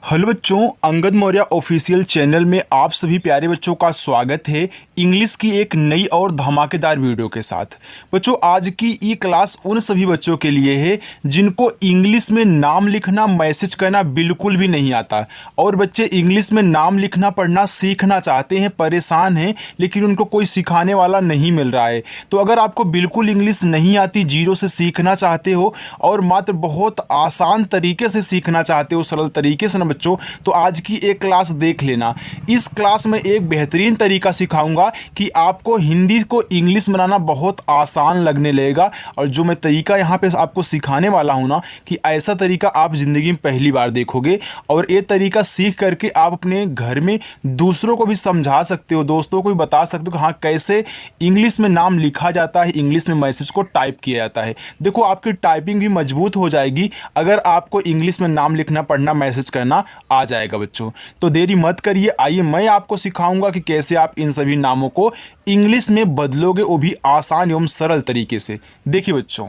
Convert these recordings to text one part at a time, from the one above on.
Hello बच्चों, Angad Maurya official channel में आप सभी प्यारे बच्चों का स्वागत है इंग्लिश की एक नई और धमाकेदार वीडियो के साथ। बच्चों, आज की ई क्लास उन सभी बच्चों के लिए है जिनको इंग्लिश में नाम लिखना मैसेज करना बिल्कुल भी नहीं आता और बच्चे इंग्लिश में नाम लिखना पढ़ना सीखना चाहते हैं, परेशान हैं, लेकिन उनको कोई सिखाने वाला नहीं मिल रहा है। तो अगर आपको बिल्कुल इंग्लिश नहीं आती, जीरो से सीखना चाहते हो और मात्र बहुत आसान तरीके से सीखना चाहते हो, सरल तरीके से बच्चों, तो आज की एक क्लास देख लेना। इस क्लास में एक बेहतरीन तरीका सिखाऊंगा कि आपको हिंदी को इंग्लिश बनाना बहुत आसान लगने लगेगा। और जो मैं तरीका यहाँ पे आपको सिखाने वाला हूँ ना, कि ऐसा तरीका आप ज़िंदगी में पहली बार देखोगे और ये तरीका सीख करके आप अपने घर में दूसरों को भी समझा सकते हो, दोस्तों को भी बता सकते हो कि हाँ कैसे इंग्लिश में नाम लिखा जाता है, इंग्लिश में मैसेज को टाइप किया जाता है। देखो, आपकी टाइपिंग भी मजबूत हो जाएगी अगर आपको इंग्लिश में नाम लिखना पढ़ना मैसेज करना आ जाएगा बच्चों। तो देरी मत करिए, आइए मैं आपको सिखाऊंगा कि कैसे आप इन सभी नामों को इंग्लिश में बदलोगे, वो भी आसान एवं सरल तरीके से। देखिए बच्चों,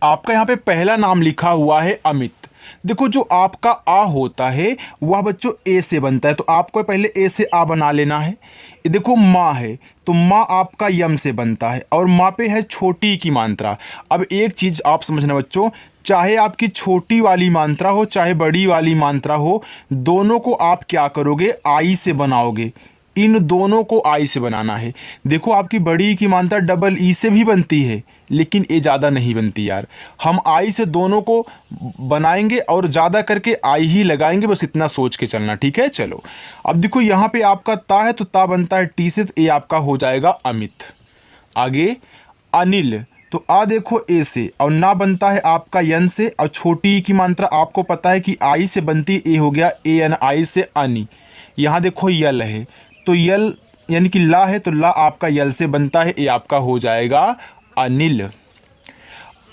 आपका यहाँ पे पहला नाम लिखा हुआ है अमित। देखो, जो आपका आ होता है वह बच्चों ए से बनता है, तो आपको पहले ए से आ बना लेना है। ये देखो, माँ है तो माँ आपका यम से बनता है और माँ पे है छोटी की मात्रा। अब एक चीज़ आप समझना बच्चों, चाहे आपकी छोटी वाली मात्रा हो चाहे बड़ी वाली मात्रा हो, दोनों को आप क्या करोगे, आई से बनाओगे। इन दोनों को आई से बनाना है। देखो, आपकी बड़ी की मात्रा डबल ई से भी बनती है, लेकिन ये ज़्यादा नहीं बनती यार। हम आई से दोनों को बनाएंगे और ज़्यादा करके आई ही लगाएंगे, बस इतना सोच के चलना, ठीक है। चलो, अब देखो यहाँ पे आपका ता है तो ता बनता है टी से, तो ये आपका हो जाएगा अमित। आगे अनिल, तो आ देखो ए से और ना बनता है आपका यन से, और छोटी ई की मात्रा आपको पता है कि आई से बनती है, ए हो गया ए एन आई से अनि। यहाँ देखो यल है तो यल यानी कि ला है तो ला आपका यल से बनता है, ये आपका हो जाएगा अनिल।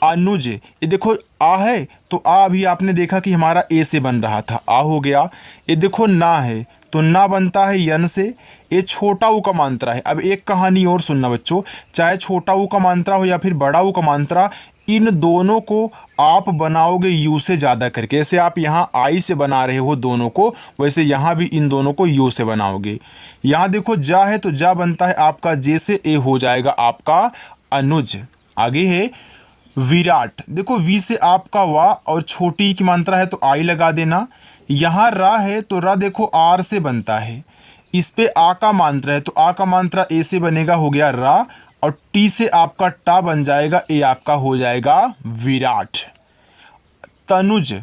अनुज, ये देखो आ है तो आ अभी आपने देखा कि हमारा ए से बन रहा था, आ हो गया। ये देखो ना है तो ना बनता है यन से, ये छोटा ऊ का मात्रा है। अब एक कहानी और सुनना बच्चों, चाहे छोटा ऊ का मात्रा हो या फिर बड़ा ऊ का मात्रा, इन दोनों को आप बनाओगे यू से ज़्यादा करके। जैसे आप यहाँ आई से बना रहे हो दोनों को, वैसे यहाँ भी इन दोनों को यू से बनाओगे। यहाँ देखो जा है तो जा बनता है आपका जे से, ए हो जाएगा आपका अनुज। आगे है विराट, देखो वी से आपका वाह और छोटी की मात्रा है तो आई लगा देना। यहाँ रा है तो रा देखो आर से बनता है, इस पे आ का मात्रा है तो आ का मात्रा ए से बनेगा, हो गया रा, और टी से आपका टा बन जाएगा, ए आपका हो जाएगा विराट। तनुज,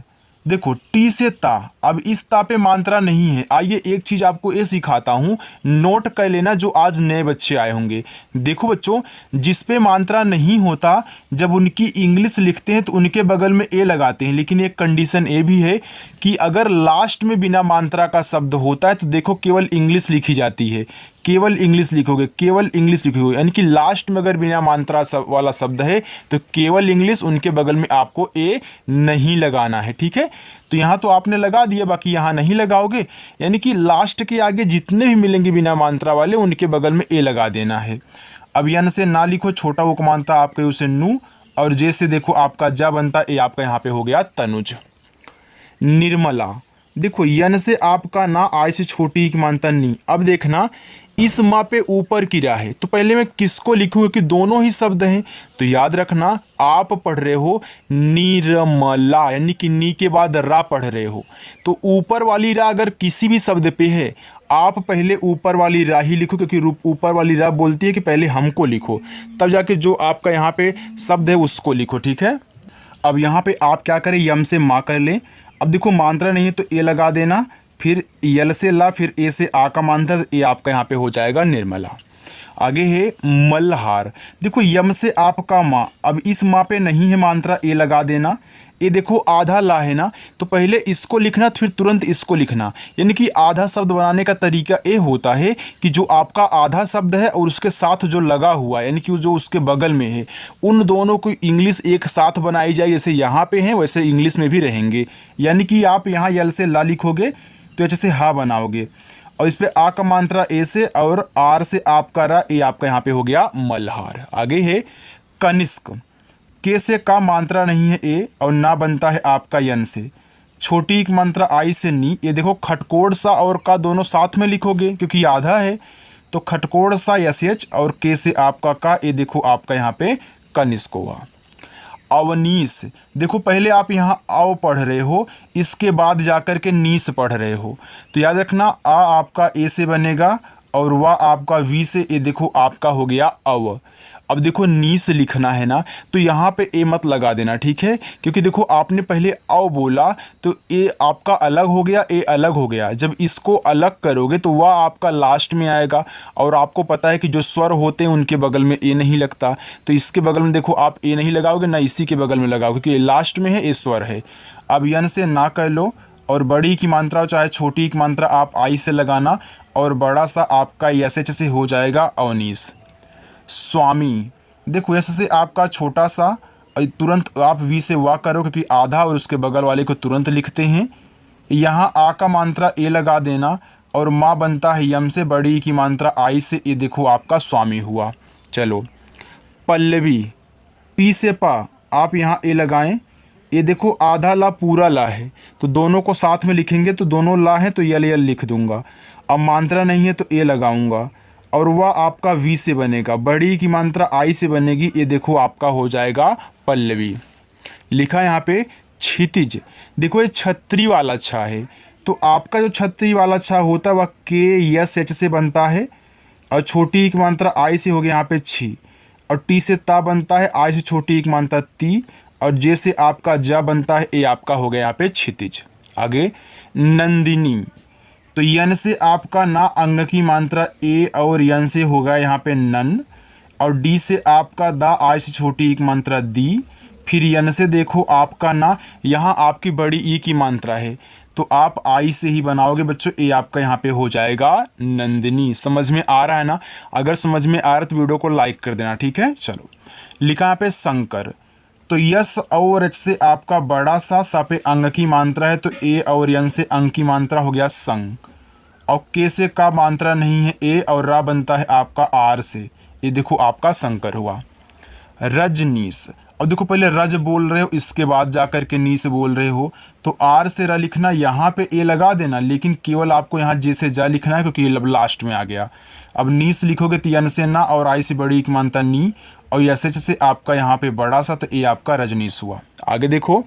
देखो टी से ता, अब इस ता पे मात्रा नहीं है। आइए एक चीज़ आपको ये सिखाता हूँ, नोट कर लेना जो आज नए बच्चे आए होंगे। देखो बच्चों, जिस पे मात्रा नहीं होता जब उनकी इंग्लिश लिखते हैं तो उनके बगल में ए लगाते हैं, लेकिन एक कंडीशन ये भी है कि अगर लास्ट में बिना मात्रा का शब्द होता है तो देखो केवल इंग्लिश लिखी जाती है। केवल इंग्लिश लिखोगे, केवल इंग्लिश लिखोगे, यानी कि लास्ट में अगर बिना मात्रा वाला शब्द है तो केवल इंग्लिश, उनके बगल में आपको ए नहीं लगाना है, ठीक है। तो यहाँ तो आपने लगा दिया, बाकी यहाँ नहीं लगाओगे, यानी कि लास्ट के आगे जितने भी मिलेंगे बिना मात्रा वाले उनके बगल में ए लगा देना है। अब यन से ना लिखो, छोटा वो मानता आपके उसे नू, और जे से देखो आपका जा बनता, ए आपका यहाँ पे हो गया तनुज। निर्मला, देखो यन से आपका ना, आई से छोटी की मानता नी। अब देखना इस माँ पे ऊपर की रा है तो पहले मैं किसको लिखूंगा कि दोनों ही शब्द हैं, तो याद रखना आप पढ़ रहे हो निर्मला, यानी कि नी के बाद रा पढ़ रहे हो, तो ऊपर वाली रा अगर किसी भी शब्द पे है आप पहले ऊपर वाली रा ही लिखो, क्योंकि ऊपर वाली रा बोलती है कि पहले हमको लिखो, तब जाके जो आपका यहाँ पे शब्द है उसको लिखो, ठीक है। अब यहाँ पे आप क्या करें, यम से माँ कर लें। अब देखो मात्रा नहीं है तो ए लगा देना, फिर यल से ला, फिर ए से आ का मात्रा, ए आपका यहाँ पे हो जाएगा निर्मला। आगे है मल्हार, देखो यम से आपका माँ, अब इस माँ पे नहीं है मात्रा, ए लगा देना। ये देखो आधा ला है ना, तो पहले इसको लिखना फिर तुरंत इसको लिखना, यानी कि आधा शब्द बनाने का तरीका ये होता है कि जो आपका आधा शब्द है और उसके साथ जो लगा हुआ है, यानी कि जो उसके बगल में है, उन दोनों को इंग्लिश एक साथ बनाई जाए। जैसे यहाँ पे हैं वैसे इंग्लिश में भी रहेंगे, यानी कि आप यहाँ यल से ला लिखोगे तो अच्छे से हा बनाओगे, और इस पर आ का मात्रा ए से और आर से आपका रा, ए आपका यहाँ पे हो गया मल्हार। आगे है कनिष्क, के से का मात्रा नहीं है ए और ना बनता है आपका यन से, छोटी एक मात्रा आई से नी, ये देखो खटकोड़ सा और का दोनों साथ में लिखोगे क्योंकि आधा है, तो खटकोड़ सा एस एच और के से आपका का, ये देखो आपका यहाँ पे कनिष्क हुआ। अवनीश, देखो पहले आप यहाँ अव पढ़ रहे हो, इसके बाद जाकर के नीस पढ़ रहे हो, तो याद रखना आ आपका ए से बनेगा और वाह आपका वी से, ये देखो आपका हो गया अव। अब देखो नीस लिखना है ना, तो यहाँ पे ए मत लगा देना, ठीक है, क्योंकि देखो आपने पहले अव बोला तो ए आपका अलग हो गया, ए अलग हो गया। जब इसको अलग करोगे तो वह आपका लास्ट में आएगा, और आपको पता है कि जो स्वर होते हैं उनके बगल में ए नहीं लगता, तो इसके बगल में देखो आप ए नहीं लगाओगे, ना इसी के बगल में लगाओगे, क्योंकि ये लास्ट में है, ए स्वर है। अब यन से ना कर लो, और बड़ी की मात्रा चाहे छोटी की मात्रा आप आई से लगाना, और बड़ा सा आपका एस एच से हो जाएगा अवनीश। स्वामी, देखो एस से आपका छोटा सा, तुरंत आप वी से वाह करो क्योंकि आधा और उसके बगल वाले को तुरंत लिखते हैं। यहाँ आ का मात्रा ए लगा देना, और माँ बनता है यम से, बड़ी की मात्रा आई से, ये देखो आपका स्वामी हुआ। चलो पल्लवी, पी से पा आप यहाँ ए लगाएं, ये देखो आधा ला पूरा ला है, तो दोनों को साथ में लिखेंगे तो दोनों ला है तो यल यल लिख दूंगा। अब मात्रा नहीं है तो ए लगाऊंगा, और वह आपका वी से बनेगा, बड़ी की मात्रा आई से बनेगी, ये देखो आपका हो जाएगा पल्लवी। लिखा यहाँ पे क्षितिज, देखो ये छतरी वाला छा है, तो आपका जो छतरी वाला छा होता है वह के एस एच से बनता है, और छोटी की मात्रा आई से हो गया यहाँ पे छी, और टी से ता बनता है, आई से छोटी की मात्रा ती, और जे से आपका जा बनता है, ये आपका हो गया यहाँ पे क्षितिज। आगे नंदिनी, तो यन से आपका ना अंग की मात्रा ए, और यन से होगा यहाँ पे नन, और डी से आपका दा, आई से छोटी एक मात्रा दी, फिर यन से देखो आपका ना, यहाँ आपकी बड़ी ई की मात्रा है, तो आप आई से ही बनाओगे बच्चों, ए आपका यहाँ पे हो जाएगा नंदिनी। समझ में आ रहा है ना? अगर समझ में आ रहा है तो वीडियो को लाइक कर देना, ठीक है। चलो लिखा यहाँ पे शंकर, तो यस और एच से आपका बड़ा सा पे अंग की मात्रा है, तो ए और यन से अंग की मात्रा हो गया संग, और के से का मात्रा नहीं है, ए और रा बनता है आपका आर से, ये देखो आपका शंकर हुआ। रजनीश, अब देखो पहले रज बोल रहे हो, इसके बाद जाकर के नीस बोल रहे हो, तो आर से रा लिखना, यहाँ पे ए लगा देना, लेकिन केवल आपको यहाँ जे से जा लिखना है क्योंकि ये लास्ट में आ गया। अब नीस लिखोगे तो यन से ना, और आई से बड़ी की मात्रा नी, और एस एच से आपका यहाँ पे बड़ा सा, तो ए आपका रजनीश हुआ। आगे देखो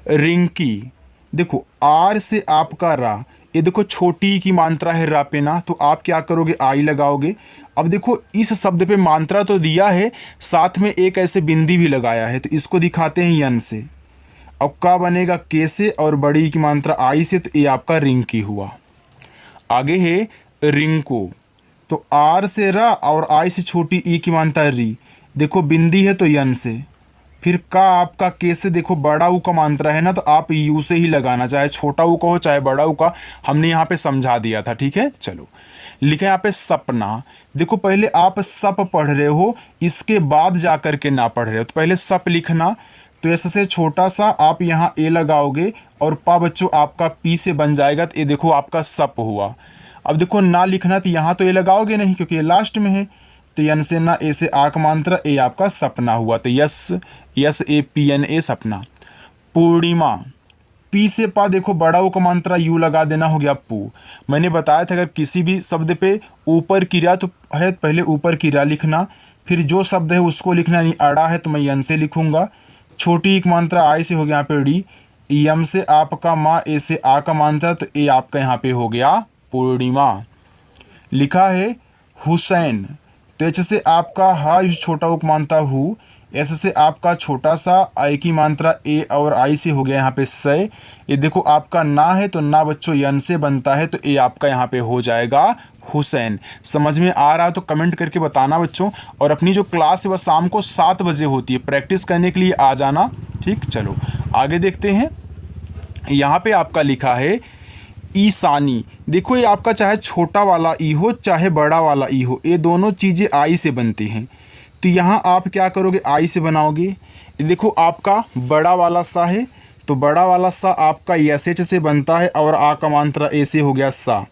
रिंकी, देखो आर से आपका रा, ये देखो छोटी की मात्रा है रा पे ना, तो आप क्या करोगे आई लगाओगे। अब देखो इस शब्द पे मात्रा तो दिया है, साथ में एक ऐसे बिंदी भी लगाया है, तो इसको दिखाते हैं यन से, अब का बनेगा के से, और बड़ी की मात्रा आई से, तो ये आपका रिंकी हुआ। आगे है रिंकू, तो आर से रा और आई से छोटी ई की मात्रा री, देखो बिंदी है तो यन से, फिर का आपका के से, देखो बड़ा ऊ का मात्रा है ना, तो आप यू से ही लगाना, चाहे छोटा ऊ का हो चाहे बड़ा ऊ का, हमने यहाँ पे समझा दिया था, ठीक है। चलो लिखा है यहाँ पे सपना, देखो पहले आप सप पढ़ रहे हो, इसके बाद जा कर के ना पढ़ रहे हो, तो पहले सप लिखना, तो ऐसे से छोटा सा आप यहाँ ए लगाओगे, और पा बच्चों आपका पी से बन जाएगा, तो ये देखो आपका सप हुआ। अब देखो ना लिखना, तो यहाँ तो ए लगाओगे नहीं क्योंकि ये लास्ट में है, तो यन से ना, ए से आ का मात्रा, ए आपका सपना हुआ, तो yes A P N A सपना। पूर्णिमा, पी से पा देखो बड़ा ओ का मात्रा यू लगा देना, हो गया पू। मैंने बताया था अगर किसी भी शब्द पे ऊपर किरा तो है, पहले ऊपर किरा लिखना, फिर जो शब्द है उसको लिखना, नहीं अड़ा है तो मैं यन से लिखूंगा, छोटी एक मात्रा आई से हो गया यहाँ पे डी, यम से आपका माँ, ए से आ का मात्रा, तो ए आपका यहाँ पे हो गया पूर्णिमा। लिखा है हुसैन, तो एच से आपका हा छोटा उक मानता हूँ, एस से आपका छोटा सा, आई की मात्रा ए और आई से हो गया यहाँ पे सय, ये देखो आपका ना है तो ना बच्चों यन से बनता है, तो ए आपका यहाँ पे हो जाएगा हुसैन। समझ में आ रहा है तो कमेंट करके बताना बच्चों, और अपनी जो क्लास है वह शाम को 7 बजे होती है, प्रैक्टिस करने के लिए आ जाना, ठीक। चलो आगे देखते हैं, यहाँ पे आपका लिखा है ईशानी, देखो ये आपका चाहे छोटा वाला ई हो चाहे बड़ा वाला ई हो, ये दोनों चीज़ें आई से बनती हैं, तो यहाँ आप क्या करोगे आई से बनाओगे। देखो आपका बड़ा वाला सा है, तो बड़ा वाला सा आपका एस एच से बनता है, और आ का मात्रा ए से हो गया सा,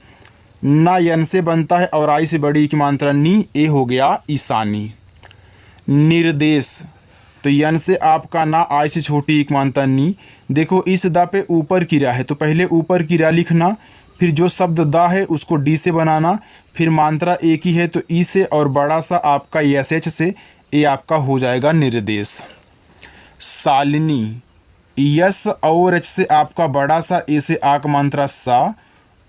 ना यन से बनता है, और आई से बड़ी की मात्रा नी, ए हो गया ईशानी। निर्देश, तो यन से आपका ना, आई से छोटी एक मात्रा नी। देखो इस दा पे ऊपर की रा है तो पहले ऊपर की रा लिखना, फिर जो शब्द दा है उसको डी से बनाना, फिर मात्रा एक ही है तो ई से, और बड़ा सा आपका एस एच से, ये आपका हो जाएगा निर्देश। शालिनी, यस और एच से आपका बड़ा सा, ए से आक मात्रा सा,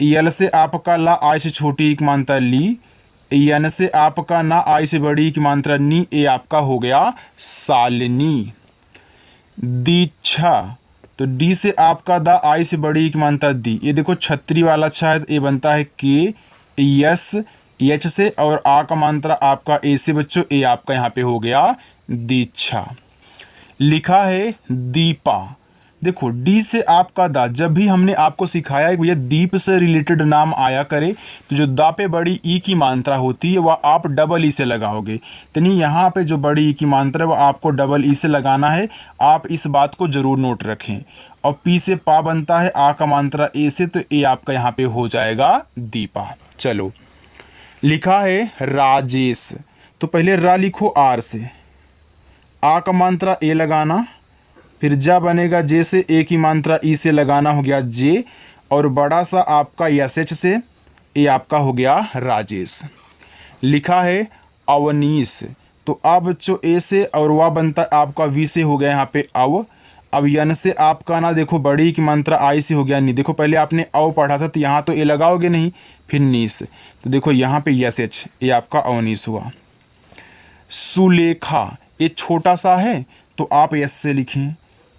यल से आपका ला, आई से छोटी एक मात्रा ली, यन से आपका ना, आई से बड़ी की मात्रा नी, ये आपका हो गया शालिनी। दीक्षा, तो डी से आपका दा, आई से बड़ी की मात्रा दी। ये देखो छतरी वाला अच्छा है, ये बनता है के, यस एच से, और आ का मात्रा आपका ए से बच्चों, ये आपका यहाँ पे हो गया दीक्षा। लिखा है दीपा, देखो डी से आपका दा, जब भी हमने आपको सिखाया है भैया दीप से रिलेटेड नाम आया करे तो जो दा पे बड़ी ई की मात्रा होती है वह आप डबल ई से लगाओगे, तो नहीं यहाँ पे जो बड़ी ई की मात्रा है वह आपको डबल ई से लगाना है। आप इस बात को ज़रूर नोट रखें। और पी से पा बनता है, आ का मात्रा ए से, तो ए आपका यहाँ पे हो जाएगा दीपा। चलो लिखा है राजेश, तो पहले रा लिखो आर से, आ का मात्रा ए लगाना, फिर जा बनेगा जे से, ए की मात्रा ई से लगाना, हो गया जे, और बड़ा सा आपका एस एच से, ये आपका हो गया राजेश। लिखा है अवनीश, तो अब बच्चों ए से और वह बनता आपका वी से, हो गया यहाँ पे अव। अब यन से आपका ना, देखो बड़ी की मात्रा आई से, हो गया नी। देखो पहले आपने अव पढ़ा था तो यहाँ तो ए लगाओगे नहीं, फिर नीस, तो देखो यहाँ पे एस एच, ये आपका अवनीश हुआ। सुलेखा, ये छोटा सा है तो आप एस से लिखें,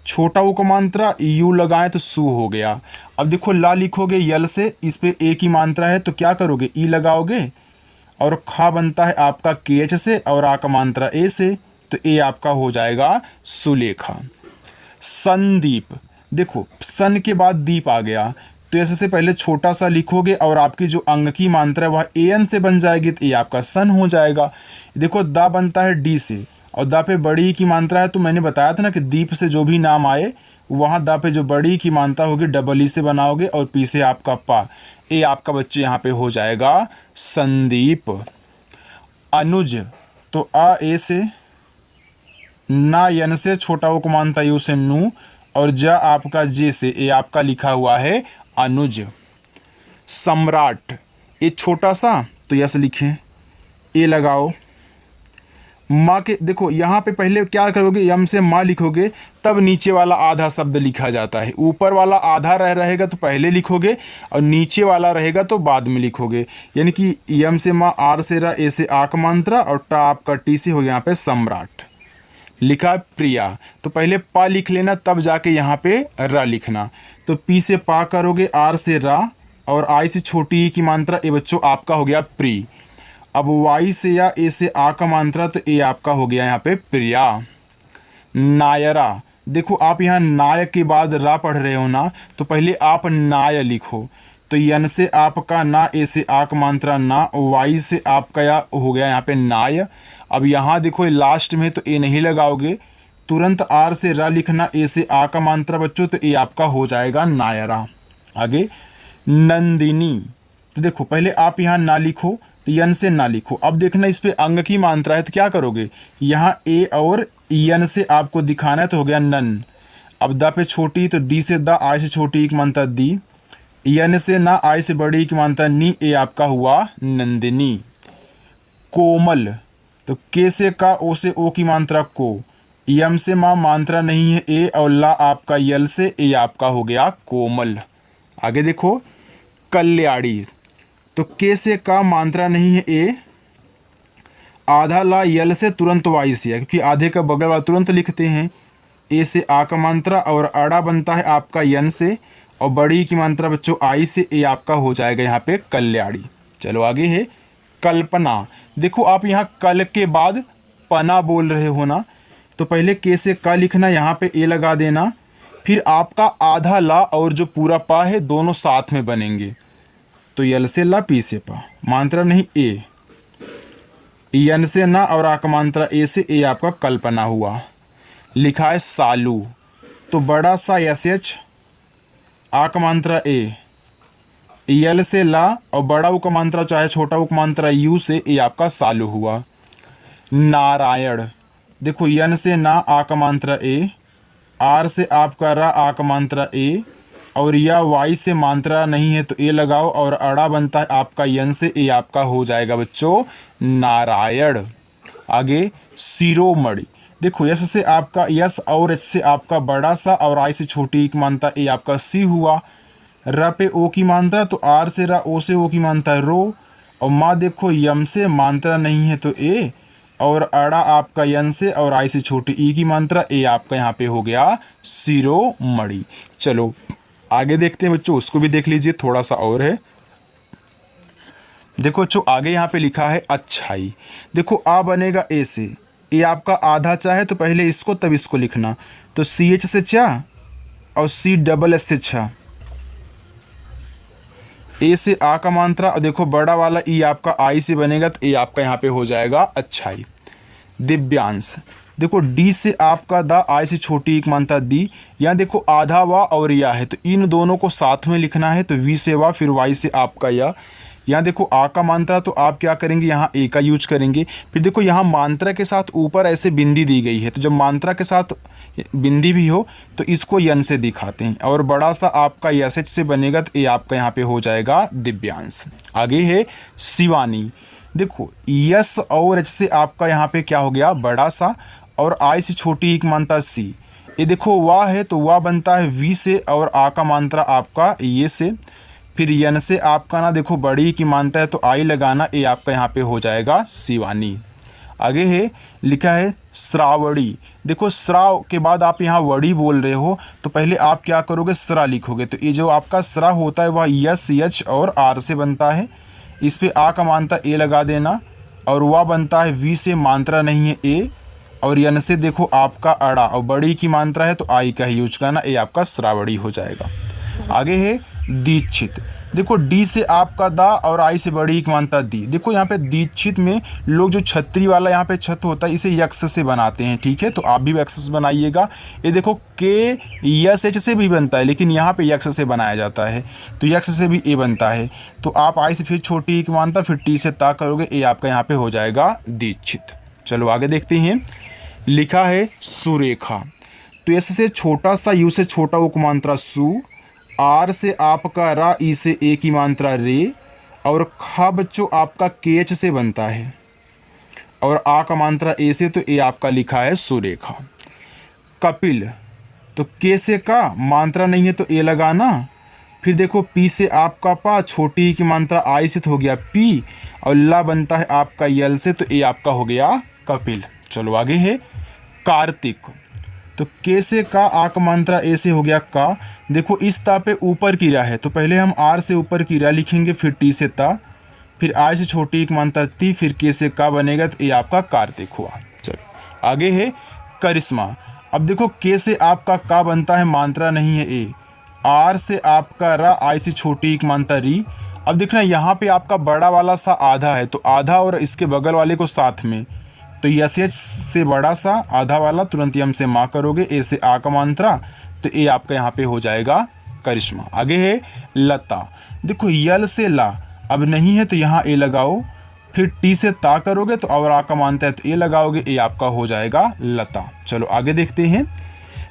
छोटा ऊ का मात्रा यू लगाएं तो सु हो गया। अब देखो ला लिखोगे यल से, इस पे ए की मात्रा है तो क्या करोगे, ई लगाओगे, और खा बनता है आपका के एच से, और आ का मात्रा ए से, तो ए आपका हो जाएगा सुलेखा। संदीप, देखो सन के बाद दीप आ गया तो ऐसे से पहले छोटा सा लिखोगे और आपकी जो अंग की मात्रा है वह ए एन से बन जाएगी, तो ये आपका सन हो जाएगा। देखो दा बनता है डी से, और दा पे बड़ी की मात्रा है, तो मैंने बताया था ना कि दीप से जो भी नाम आए वहाँ दा पे जो बड़ी की मात्रा होगी डबल ई से बनाओगे, और पी से आपका पा, ये आपका बच्चे यहाँ पे हो जाएगा संदीप। अनुज, तो आ ए से, ना यन से, छोटा वो को मानता यू से नू, और जा आपका जे से, ये आपका लिखा हुआ है अनुज। सम्राट, ये छोटा सा तो यस लिखें, ए लगाओ। माँ के, देखो यहाँ पे पहले क्या करोगे, यम से माँ लिखोगे तब नीचे वाला आधा शब्द लिखा जाता है। ऊपर वाला आधा रहेगा तो पहले लिखोगे, और नीचे वाला रहेगा तो बाद में लिखोगे। यानी कि यम से माँ, आर से रा, ए से आक मात्रा, और टा आपका टी से हो गया यहाँ पे सम्राट। लिखा प्रिया, तो पहले पा लिख लेना तब जाके यहाँ पे रा लिखना, तो पी से पा करोगे, आर से रा, और आई से छोटी की मात्रा, ए बच्चों आपका हो गया प्री। अब वाई से या ए से आ का मात्रा, तो ए आपका हो गया यहाँ पे प्रिया। नायरा, देखो आप यहाँ नाय के बाद रा पढ़ रहे हो ना, तो पहले आप नाय लिखो, तो यन से आपका ना, ए से आ का मात्रा ना, वाई से आपका या हो गया यहाँ पे नाय। अब यहाँ देखो लास्ट में तो ए नहीं लगाओगे, तुरंत आर से रा लिखना, ए से आ का मात्रा बच्चों, तो ए आपका हो जाएगा नायरा। आगे नंदिनी, तो देखो पहले आप यहाँ ना लिखो, तो यन से ना लिखो। अब देखना इस पे अंग की मात्रा है तो क्या करोगे, यहाँ ए और यन से आपको दिखाना है, तो हो गया नन। अब दा पे छोटी, तो डी से दा, आई से छोटी एक मात्रा दी, यन से ना, आई से बड़ी की मात्रा नी, ए आपका हुआ नंदिनी। कोमल, तो के से का, ओ से ओ की मात्रा को, यम से माँ मात्रा नहीं है ए, और ला आपका यल से, ए आपका हो गया कोमल। आगे देखो कल्याणी, तो के से का मात्रा नहीं है ए, आधा ला यल से, तुरंत वाई से, क्योंकि आधे का बगल वाला तुरंत लिखते हैं। ए से आ का मात्रा, और अड़ा बनता है आपका यन से, और बड़ी की मात्रा बच्चों आई से, ए आपका हो जाएगा यहाँ पे कल्याणी। चलो आगे है कल्पना, देखो आप यहाँ कल के बाद पना बोल रहे हो ना, तो पहले के से का लिखना, यहाँ पे ए लगा देना, फिर आपका आधा ला और जो पूरा पा है दोनों साथ में बनेंगे, तो यल से ला, पी से पा, मात्रा नहीं ए, यन से ना, और आ का मात्रा ए से, ए आपका कल्पना हुआ। लिखा है सालू, तो बड़ा सा एस एच, आ का मात्रा ए, यल से ला, और बड़ा ऊ का मात्रा चाहे छोटा ऊ का मात्रा यू से, ए आपका सालू हुआ। नारायण, देखो यन से ना आ का मात्रा ए, आर से आपका रा आ का मात्रा ए, और या वाई से मात्रा नहीं है तो ए लगाओ, और अड़ा बनता है आपका यन से, ए आपका हो जाएगा बच्चों नारायण। आगे शिरोमणि, देखो यस से आपका यस और एच से आपका बड़ा सा और आई से छोटी की मात्रा ए आपका सी हुआ। र पे ओ की मात्रा तो आर से रा, ओ से ओ की मात्रा रो, और माँ देखो यम से मात्रा नहीं है तो ए, और अड़ा आपका यन से और आई से छोटी ई की मात्रा, ए आपका यहाँ पे हो गया शिरोमणि। चलो आगे देखते हैं बच्चों, उसको भी देख लीजिए, थोड़ा सा और है। देखो बच्चों आगे यहाँ पे लिखा है अच्छाई। देखो आ बनेगा ए से, ए आपका आधा चाहे तो पहले इसको तब इसको लिखना, तो सी एच से चा और सी डबल एस से छा, ए से आ का मात्रा, और देखो बड़ा वाला ई आपका आई से बनेगा तो ए आपका यहाँ पे हो जाएगा अच्छाई। दिव्यांश, देखो डी से आपका दा, आई से छोटी एक मात्रा दी, यहाँ देखो आधा वा और या है तो इन दोनों को साथ में लिखना है, तो वी से वा फिर वाई से आपका या। यहाँ देखो आ का मात्रा तो आप क्या करेंगे, यहाँ ए का यूज करेंगे। फिर देखो यहाँ मात्रा के साथ ऊपर ऐसे बिंदी दी गई है, तो जब मात्रा के साथ बिंदी भी हो तो इसको यन से दिखाते हैं, और बड़ा सा आपका यस एच से बनेगा तो ए आपका यहाँ पे हो जाएगा दिव्यांश। आगे है शिवानी, देखो यस और एच से आपका यहाँ पे क्या हो गया बड़ा सा, और आई से छोटी एक मात्रा सी, ये देखो वाह है तो वाह बनता है वी से, और आ का मात्रा आपका ये से, फिर यन से आपका ना देखो बड़ी की मात्रा है तो आई लगाना, ए आपका यहाँ पे हो जाएगा शिवानी। आगे है लिखा है श्रावणी, देखो श्राव के बाद आप यहाँ वड़ी बोल रहे हो तो पहले आप क्या करोगे श्रा लिखोगे, तो ये जो आपका श्रा होता है वह यस एच और आर से बनता है, इस पे आ का मात्रा ए लगा देना, और वह बनता है वी से मात्रा नहीं है ए, और यन से देखो आपका अड़ा और बड़ी की मात्रा है तो आई का ही यूज करना, ए आपका श्रावणी हो जाएगा। आगे है दीक्षित, देखो डी से आपका दा और आई से बड़ी की मात्रा दी, देखो यहाँ पे दीक्षित में लोग जो छतरी वाला यहाँ पे छत होता है इसे यक्स से बनाते हैं, ठीक है, तो आप भी यक्स से बनाइएगा। ये देखो के यस एच से भी बनता है लेकिन यहाँ पे यक्स से बनाया जाता है, तो यक्स से भी ए बनता है, तो आप आई से फिर छोटी की मात्रा फिर टी से ता करोगे, ए आपका यहाँ पे हो जाएगा दीक्षित। चलो आगे देखते हैं, लिखा है सुरेखा, तो एस से छोटा सा, यू से छोटा उक मात्रा सु, आर से आपका रा, ई से ए की मात्रा रे, और खा बच्चों आपका के एच से बनता है, और आ का मात्रा ए से, तो ए आपका लिखा है सुरेखा। कपिल, तो के से का मात्रा नहीं है तो ए लगाना, फिर देखो पी से आपका पा, छोटी की मात्रा आई से तो हो गया पी, और ला बनता है आपका यल से, तो ए आपका हो गया कपिल। चलो आगे है कार्तिक, तो के से का आ का मात्रा ए से हो गया का, देखो इस ता पे ऊपर की रा है तो पहले हम आर से ऊपर की रा लिखेंगे, फिर टी से ता, फिर आई से छोटी एक मात्रा ती, फिर के से का बनेगा, तो ये आपका कार्तिक हुआ। चलो आगे है करिश्मा, अब देखो के से आपका का बनता है मात्रा नहीं है ए, आर से आपका रा, आई से छोटी एक मात्रा री, अब देखना यहाँ पे आपका बड़ा वाला सा आधा है तो आधा और इसके बगल वाले को साथ में, तो यस एच से बड़ा सा आधा वाला तुरंत यम से माँ करोगे, ए से आ का मात्रा, तो ए आपका यहाँ पे हो जाएगा करिश्मा। आगे है लता, देखो यल से ला अब नहीं है तो यहाँ ए लगाओ, फिर टी से ता करोगे तो और आ का मानता है तो ए लगाओगे, ए आपका हो जाएगा लता। चलो आगे देखते हैं,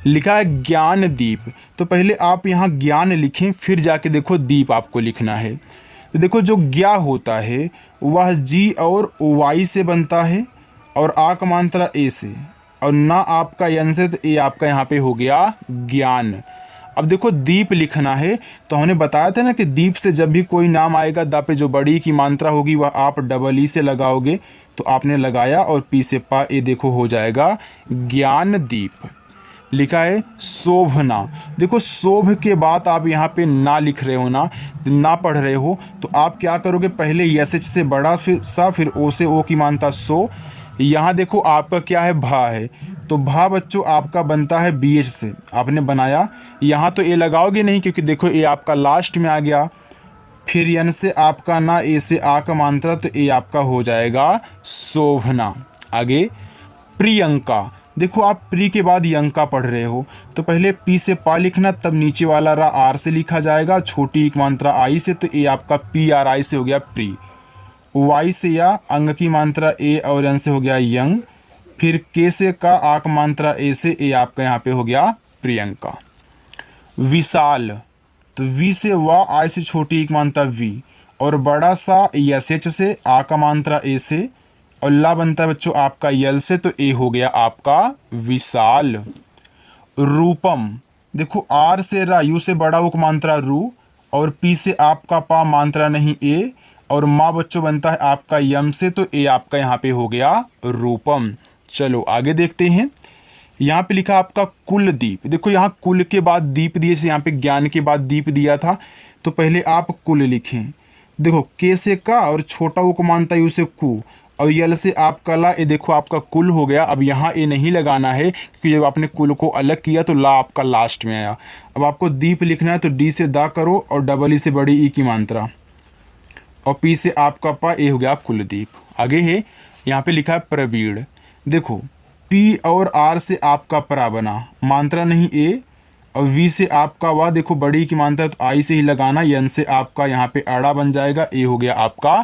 लिखा है ज्ञानदीप, तो पहले आप यहाँ ज्ञान लिखें फिर जाके देखो दीप आपको लिखना है, तो देखो जो ज्ञा होता है वह जी और वाई से बनता है, और आ का मात्रा ए से, और ना आपका यन से, तो ए आपका यहाँ पे हो गया ज्ञान। अब देखो दीप लिखना है तो हमने बताया था ना कि दीप से जब भी कोई नाम आएगा दा पे जो बड़ी की मात्रा होगी वह आप डबल ई से लगाओगे, तो आपने लगाया और पी से पा, ए देखो हो जाएगा ज्ञानदीप। लिखा है शोभना, देखो शोभ के बाद आप यहाँ पे ना लिख रहे हो, ना पढ़ रहे हो, तो आप क्या करोगे, पहले यस एच से बड़ा फिर सा, फिर ओ से ओ की मात्रा सो, यहाँ देखो आपका क्या है भा है, तो भा बच्चों आपका बनता है बी एच से, आपने बनाया, यहाँ तो ए लगाओगे नहीं क्योंकि देखो ए आपका लास्ट में आ गया, फिर यन से आपका ना, ए से आ का मात्रा, तो ए आपका हो जाएगा शोभना। आगे प्रियंका, देखो आप प्री के बाद यंका पढ़ रहे हो तो पहले पी से पा लिखना, तब नीचे वाला रा आर से लिखा जाएगा, छोटी एक मात्रा आई से, तो ए आपका पी आर आई से हो गया प्री। वाई से या अंग की मात्रा ए और एन से हो गया यंग, फिर के से का आक मात्रा ए से, ए आपका यहाँ पे हो गया प्रियंका। विशाल, तो वी से वा, आई से छोटी एक मात्रा वी, और बड़ा सा यस एच से, आ का मात्रा ए से, और ला बनता है बच्चों आपका यल से, तो ए हो गया आपका विशाल। रूपम, देखो आर से रा, यू से बड़ा उक मात्रा रू, और पी से आपका पा मात्रा नहीं ए, और माँ बच्चों बनता है आपका यम से, तो ए आपका यहाँ पे हो गया रूपम। चलो आगे देखते हैं। यहाँ पे लिखा आपका कुलदीप। देखो यहाँ कुल के बाद दीप दिए से, यहाँ पे ज्ञान के बाद दीप दिया था, तो पहले आप कुल लिखें। देखो के से का और छोटा उक मानता यू से कु, और यल से आपका ला, ये देखो आपका कुल हो गया। अब यहाँ ए नहीं लगाना है क्योंकि जब आपने कुल को अलग किया तो ला आपका लास्ट में आया। अब आपको दीप लिखना है तो डी से दा करो और डबल ई से बड़ी ई की मात्रा, और पी से आपका पा, ए हो गया कुलदीप। आगे है यहाँ पे लिखा है प्रवीण। देखो पी और आर से आपका परा बना, मात्रा नहीं ए, और वी से आपका वा, देखो बड़ी की मात्रा तो आई से ही लगाना, यन से आपका यहाँ पे अड़ा बन जाएगा, ए हो गया आपका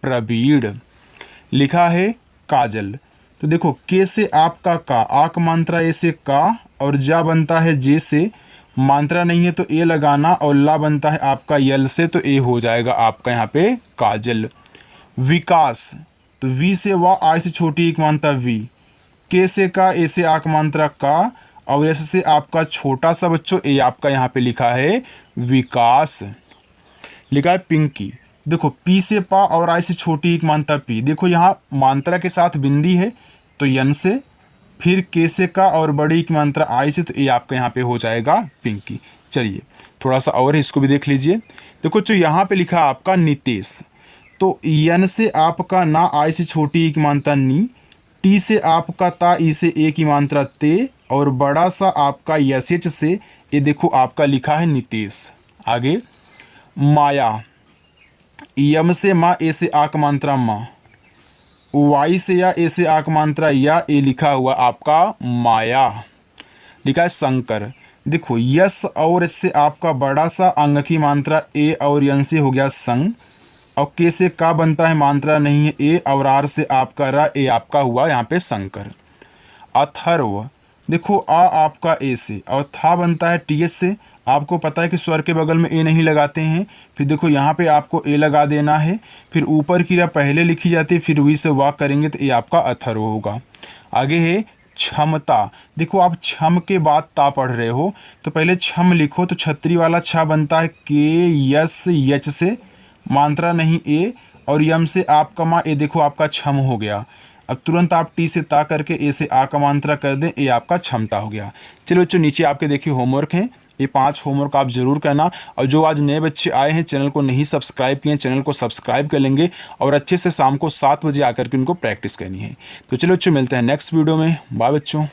प्रवीण। लिखा है काजल। तो देखो के से आपका का, आक मात्रा ए से का, और जा बनता है जे से, मात्रा नहीं है तो ए लगाना, और ला बनता है आपका यल से, तो ए हो जाएगा आपका यहाँ पे काजल। विकास, तो वी से वा, आई से छोटी एक मात्रा वी, के से का, ए से आक मात्रा का, और एस से आपका छोटा सा बच्चों ए आपका यहाँ पे लिखा है विकास। लिखा है पिंकी। देखो पी से पा और आई से छोटी एक मात्रा पी, देखो यहाँ मात्रा के साथ बिंदी है तो यन से, फिर के से का और बड़ी की मात्रा आई से, तो ये आपका यहाँ पे हो जाएगा पिंकी। चलिए थोड़ा सा और इसको भी देख लीजिए। देखो जो यहाँ पे लिखा आपका नितेश, तो यन से आपका ना, आई से छोटी एक मात्रा नी, टी से आपका ता, ई से ए की मात्रा ते, और बड़ा सा आपका यस एच से, ये देखो आपका लिखा है नितेश। आगे माया, यम से माँ, ए से आक मात्रा माँ, वाई से या, ए से आक मात्रा या, ए लिखा हुआ आपका माया। लिखा है शंकर। देखो यस और एच से आपका बड़ा सा अंग की मात्रा ए, और यन से हो गया संग, और के से का बनता है मात्रा नहीं है ए, और आर से आपका रा, ए आपका हुआ यहाँ पे शंकर। अथर्व, देखो आ आपका ए से, और था बनता है टी एच से, आपको पता है कि स्वर के बगल में ए नहीं लगाते हैं, फिर देखो यहाँ पे आपको ए लगा देना है, फिर ऊपर की रा पहले लिखी जाती है, फिर वी से वाक करेंगे तो ये आपका अथर्व होगा। आगे है क्षमता। देखो आप छम के बाद ता पढ़ रहे हो तो पहले छम लिखो, तो छतरी वाला छा बनता है के यस यच से, मात्रा नहीं ए, और यम से आपका माँ, ए देखो आपका छम हो गया। अब तुरंत आप टी से ता करके ए से आ का मात्रा कर दें, ए आपका क्षमता हो गया। चलो बच्चों नीचे आपके देखिए होमवर्क हैं, ये 5 होमवर्क आप ज़रूर करना, और जो आज नए बच्चे आए हैं चैनल को नहीं सब्सक्राइब किए, चैनल को सब्सक्राइब कर लेंगे, और अच्छे से शाम को 7 बजे आकर के उनको प्रैक्टिस करनी है। तो चलो बच्चों मिलते हैं नेक्स्ट वीडियो में। बाय बच्चों।